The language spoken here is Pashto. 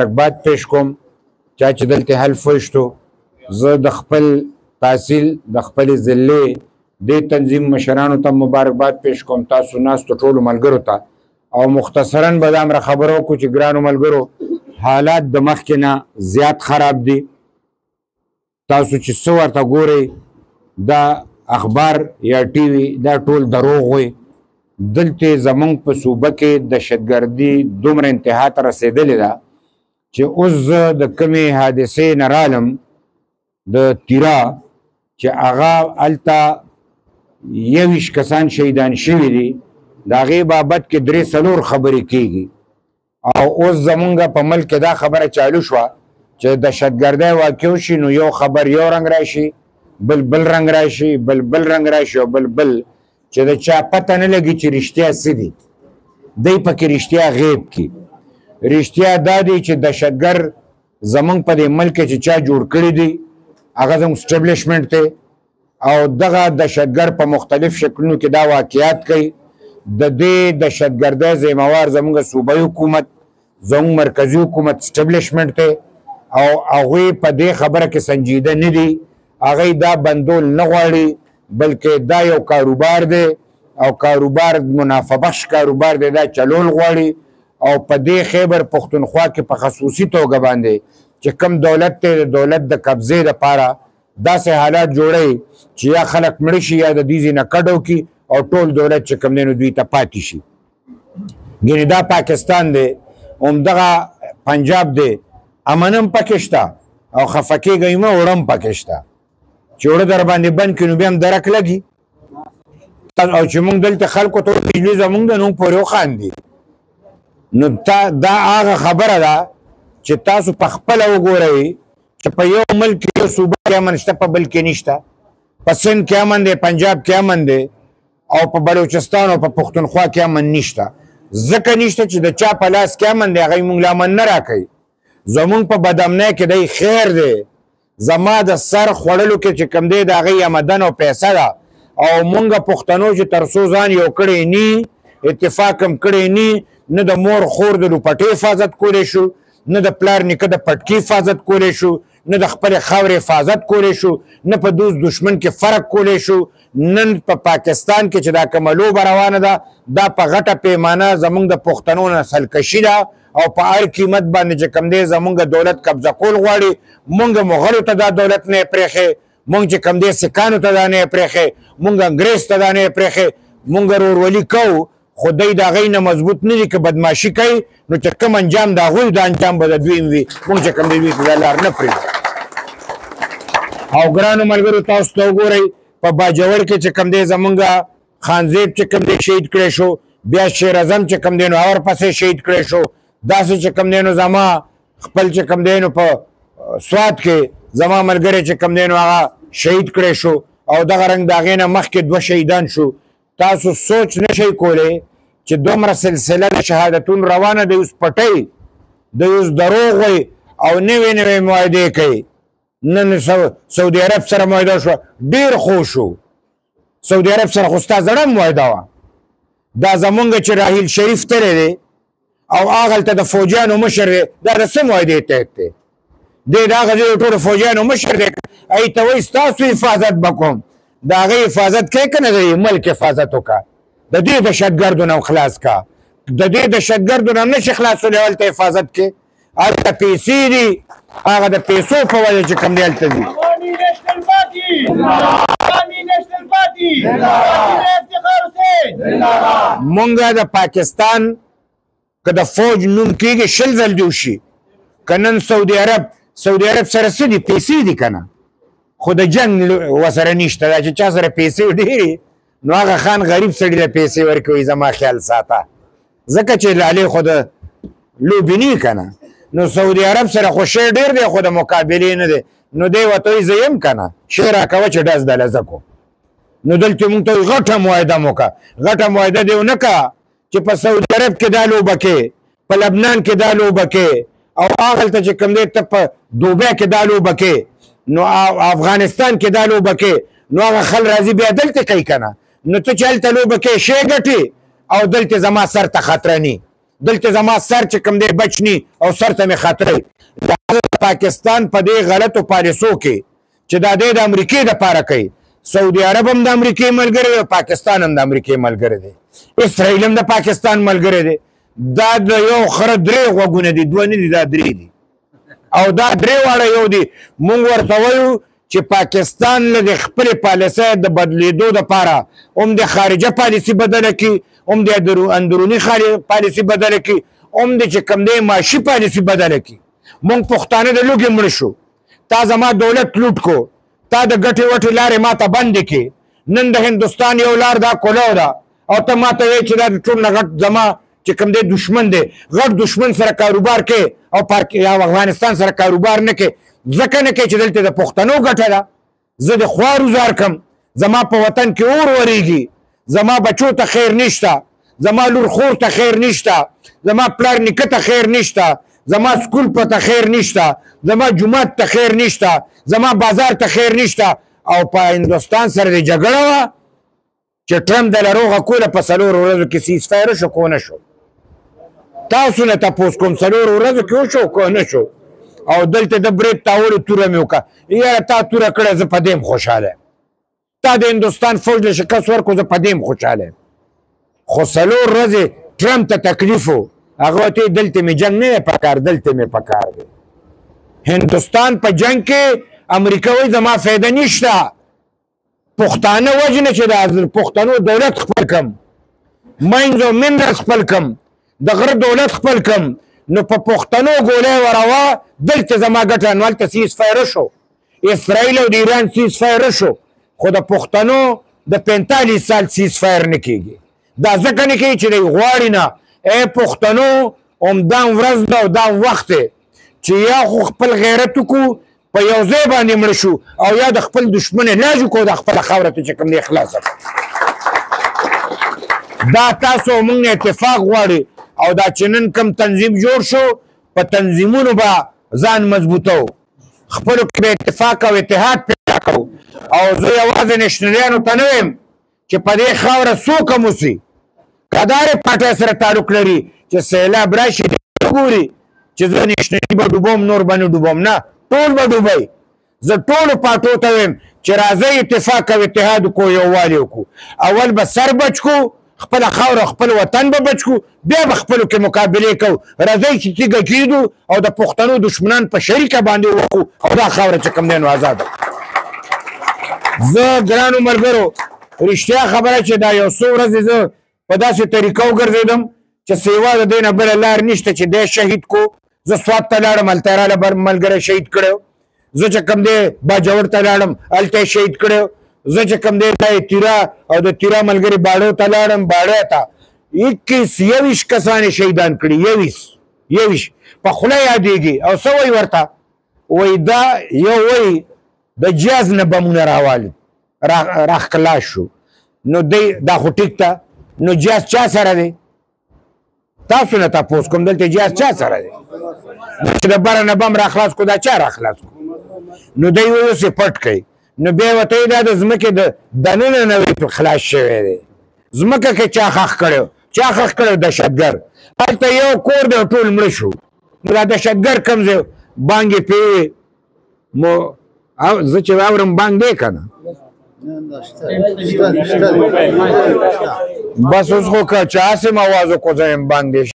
مبارکباد پیش کوم چا چې دلته حلف وشتو. زه د خپل تحصیل د خپل ضلع د تنظیم مشرانو ته مبارکباد پیش کوم، تاسو ناستو ټولو ملګرو ته، او مختصرا به دا امر خبرو کو چې ګرانو ملګرو حالات د مخکې نه زیات خراب دي. تاسو چې څه ورته ګورئ دا اخبار یا ټي وي دا ټول دروغ وي. دلته زمونږ په صوبه کې دهشتګردي دومره انتها ته رسېدلې ده چې اوس زه د کومې حادثې نه رالم د تیرا چې هغه هلته 21 کسان شهیدان شوي دي، د هغې بابت کې 3-4 خبرې کېږي. او اوس زمونږ په ملک کې دا خبره چالو شوه چې دهشتګردۍ واقع وشي نو یو خبر یو رنګ راشي، بل رنګ راشي، بل رنګ راشي او بل چې د چا پته نه لګي چې رښتیا څه دي. دی پکې رښتیا غیب کی. رښتیا دا دی چې دهشتګرد زمونږ په دې ملک چې چا جوړ کړي دي هغه زموږ اسټبلیشمنټ دی، او دغه دهشتګرد په مختلف شکلونو کې دا واقعیات کوي. د دې دهشتګردۍ ذمہوار زموږ صوبایي حکومت، زموږ مرکزي حکومت اسټبلیشمنټ دی، او هغوی په دې خبره کې سنجیده نه دي. هغوی دا بندول نه غواړي بلکې دا یو کاروبار دی او کاروبار منافع بخش کاروبار دی، دا چلول غواړي. او په دې خیبر پښتونخوا کې په خصوصي توګه باندې چې کم دولت دی د دولت د قبضې لپاره داسې حالات جوړوي چې یا خلک مړه شي یا د دې ځینه کډو کي او ټول دولت چې کم دی نو دوی ته پاتې شي. ګینې دا پاکستان دی، همدغه پنجاب دی، امن هم پکې شته او خفه کېږئ مه، اوړه هم پکې شته. چې اوړه در باندې بند کړي نو بیا هم درک لګي. او چې موږ دلته خلکو ته بجلي زموږ د نوم پورې وخاندي نو دا هغه خبره ده چې تاسو په خپله وګورئ چې په یو ملک کې یو صوبه کې امن شته، په بل کې نشته. په سند کې امن دی، پنجاب کې امن دی، او په بلوچستان او په پښتونخوا کې امن نشته. ځکه نشته چې د چا په لاس کې امن دی هغوی موږ له امن نه راکوي. زمونږ په بدامنۍ کې دی خیر دی. زما د سر خوړلو کې چې کوم دی د هغې آمدن او پیسه ده، او مونږ پښتنو چې تر څو ځان یو کړی نی، اتفاق هم کړی نی، نه د مور خور د لوپټې حفاظت کولی شو، نه د پلار نیکه د پټکي حفاظت کولی شو، نه د خپلې خاورې حفاظت کولی شو، نه په دوست دشمن کې فرق کولی شو. نن په پاکستان کې چې دا کومه لوبه روانه ده دا په غټه پیمانه زمونږ د پښتنو نسلکشي ده، او په هر قیمت باندې چې کوم دی زمونږ دولت قبضه کول غواړي. مونږ مغلو ته دا دولت نه یې پرېښی، مونږ چې کوم دی سکانو ته دا نه یې پرېښی، مونږ انګریز ته دا نه یې پرېښی. مونږ ورورولي کوو خو دی د هغوی نه مضبوط نه دي. که بدماشي کوي نو چې کوم انجام د هغوی دا انجام به د دوی هم وي. مونږ چې کوم دی دوی ته دا لار نه پرېږدو. او ګرانو ملګرو تاسو ته وګورئ په باجوړ کې چې کوم دی زمونږ خانزیب چې کوم دی شهید کړی شو، بیا شیر اعظم چې کوم دی نو هغه ورپسې شهید کړی شو. داسې چې کوم دی نو زما خپل چې کوم دی نو په سوات کې زما ملګری چې کوم دی نو هغه شهید کړی شو، او دغه رنګ د هغې نه مخکې 2 شهیدان شو. تاسو سوچ نشئ کولی چې دومره سلسله د شهادتونو روانه دی. اوس پټۍ دی، اوس دروغ وی او نوې معاهدې کوي. نن سعودي عرب سره معاهده شوه، ډېر خو شو. سعودي عرب سره خو ستا زړه معاهده وه. دا زمونږ چې راحیل شریف تللی دی او هغلته د فوجیانو مشر دی، دا د څه معاهدې تحت دی؟ دی د هغه ځای د ټولو فوجیانو مشر دی. هغې ته وایي ستاسو حفاظت به کوم. د هغې حفاظت کوې که نه د ملک حفاظت وکړه. د دې دهشتګردو نه خلاص کا. د دې دهشتګردو نه نشي خلاصولی. هلته حفاظت کې هلته پیسې دي، هغه د پیسو په وجه چې کوم دی هلته دي. مونږه د پاکستان که د فوج نوم کېږي 20 ځل دې وشي. که نن سعودي عرب سره څه دي؟ پیسې دي که نه؟ خو د جنګ ورسره نشته. دا چې چا سره پیسې ډېرې نو هغه خان غریب سړي له پیسې ورکوي. زما خیال ساته، ځکه چې لالې خو د لوبې نه که نه. نو سعودي عرب سره خو شی ډېر دی خو د مقابلې نه دی. نو دی ورته وایي زه یم که نه، شی راکوه چې ډز د لزکو. نو دلته مونږ ته وایي غټه معاهده مو که. غټه معاهده دې ونه که چې په سعودي عرب کې دا لوبه کې، په لبنان کې دا لوبه کې، او هغلته چې کوم دی ته په دوبۍ کې دا لوبه کې، نو افغانستان کې دا لوبه کې، نو هغه خل راځي بیا دلته کوي که نه. نو ته چې هلته لوبه کې شی ګټې او دلته زما سر ته خطرني. دلته زما سر چې کوم دی بچني او سر ته مې خطرې د پاکستان په دې غلطو پالیسو کې چې دا دی د امریکې دپاره کوي سعودي عرب هم د امریکې ملګری دی پاکستان هم د امریکې ملګری دی اسرائیل هم د پاکستان ملګری دی دا د یو خره درې غوږونه دي دوه نه دي دا درې دي او دا درې واړه یو دي مونږ ورته وایو چې پاکستان له د خپلې پالیسۍ د بدلېدو دپاره هم د خارجه پالیسي بدله کړي هم د اندروني پالیسي بدله کړي هم د چې کوم دی معاشي پالیسي بدله کړي مونږ پښتانه د لوږې مړه شو تا زما دولت لوټ کو تا د ګټې وټې لارې ما ته بندې کړې نن د هندوستان یو لار دا کولو ده او ته ما ته وایې چې دا د ټول نه غټ زما چې کوم دی دشمن دی غټ دشمن سره کاروبار کوي او افغانستان سره کاروبار نه کوي ځکه نه کوي چې دلته د پښتنو ګټه ده زه د خوا روزار کم زما په وطن کې اور ورېږي زما بچو ته خیر نشته زما لور خور ته خیر نشته زما پلار نیکه ته خیر نشته زما سکول په ته خیر نشته زما جومات ته خیر نشته زما بازار ته خیر نشته او په هندوستان سره د جګړه وه چې ټرمپ د لروغه کوله په 4 ورځو کې سیزفایر شو کو نه شو تاسو نه تپوس کوم 4 ورځو کې وشو کو نه شو او دلته د بریک تاوړې توره مې وکړه یاره تا توره کړې زه په دې م خوشحاله تا د هندوستان فوج له شکست ورکړو زه په دې م خوشحاله خو 4 ورځې ټرمپ ته تکلیف و هغه ورته دلته مې جنګ نه دی پکار دلته مې پکار دی هندوستان په جنګ کې امریکا وایي زما فایده نشته پښتانه وجنه چې د پښتنو دولت خپل کم ماینز او منرالز خپل کم د غره دولت خپل کم نو په پښتنو ګولۍ وروا دلته زما ګټه هلته سیزفایر شو اسرائیل او د ایران سیزفایر شو خو د پښتنو د 45 سال سیزفایر نه کېږي دا ځکه نه کېږي چې دی غواړي نه ای پښتنو همدا ورځ ده او دا وخت دی چې یا خو خپل غیرت وکړو په یو ځای باندې مړه شو او یا د خپل دشمن علاج وکړو د خپله خاوره ته چې کوم دی خلاصه دا تاسو موږ نه اتفاق غواړي او دا چې نن کم تنظیم جوړ شو په تنظیمونو به ځان مضبوطو خپلو کې به اتفاق او اتحاد پیدا کوو او زه یوازې نشنلیانو ته نه ویم چې په دې خاوره څوک هم اوسي که دارې پاټۍ سره تعلق لري چې سیلاب راشي وګوري چې زه نشنلي به ډوبوم نور به نه ډوبوم نه ټول به ډوبئ زه ټولو پاټو ته ویم چې راځئ اتفاق او اتحاد وکړو یووالي وکړو اول به سر بچ کړو خپل خاوره خپل وطن به بچ کړو بیا به خپلو کې مقابلې کوو راځئ چې تیږه کېږدو او د پښتنو دشمنان په شریکه باندې وکړو او دا خاوره چې کوم دی نو ازاده زه ګرانو ملګرو رښتیا خبره چې دا یو څو ورځې زه په داسې طریقه وګرځېدم چې سیوا د دې نه بله لار نشته چې دی شهید کو زه سوات ته لاړم هلته یې راله ملګری شهید کړی زه چې کوم دی باجوړ ته لاړم هلته یې شهید کړی زه چې کوم دی دا تیرا او د تیرا ملګري باړو ته لاړم باړی ته 21 کسان شهیدان کړي 21 په خوله یادېږي او څه وایي ورته وایي دا یو وایي د جاز نه بمونه راوالي راښکلا شو نو دی دا خو ټیک ته نو جاز چا سره دی تاسو نه تپوس کوم دلته جاز چا سره دی چې د بره نه بم راخلاص کو دا چا راخلاص کو نو دی وایي اوس یې پټ کوي نو بیا ورته دا د ځمکې د دننه نوی خلاص شوی دی ځمکه کې چا ښخ کړی چا ښخ کړی دهشتګر هلته یو کور دی ټول مړه شو نو دا دهشتګر کوم ځای بانګ یې پرې زه چې واورم بانګ دی که نه بس اوس خو که چا هسې مواز وکړو زه یم بانګ دی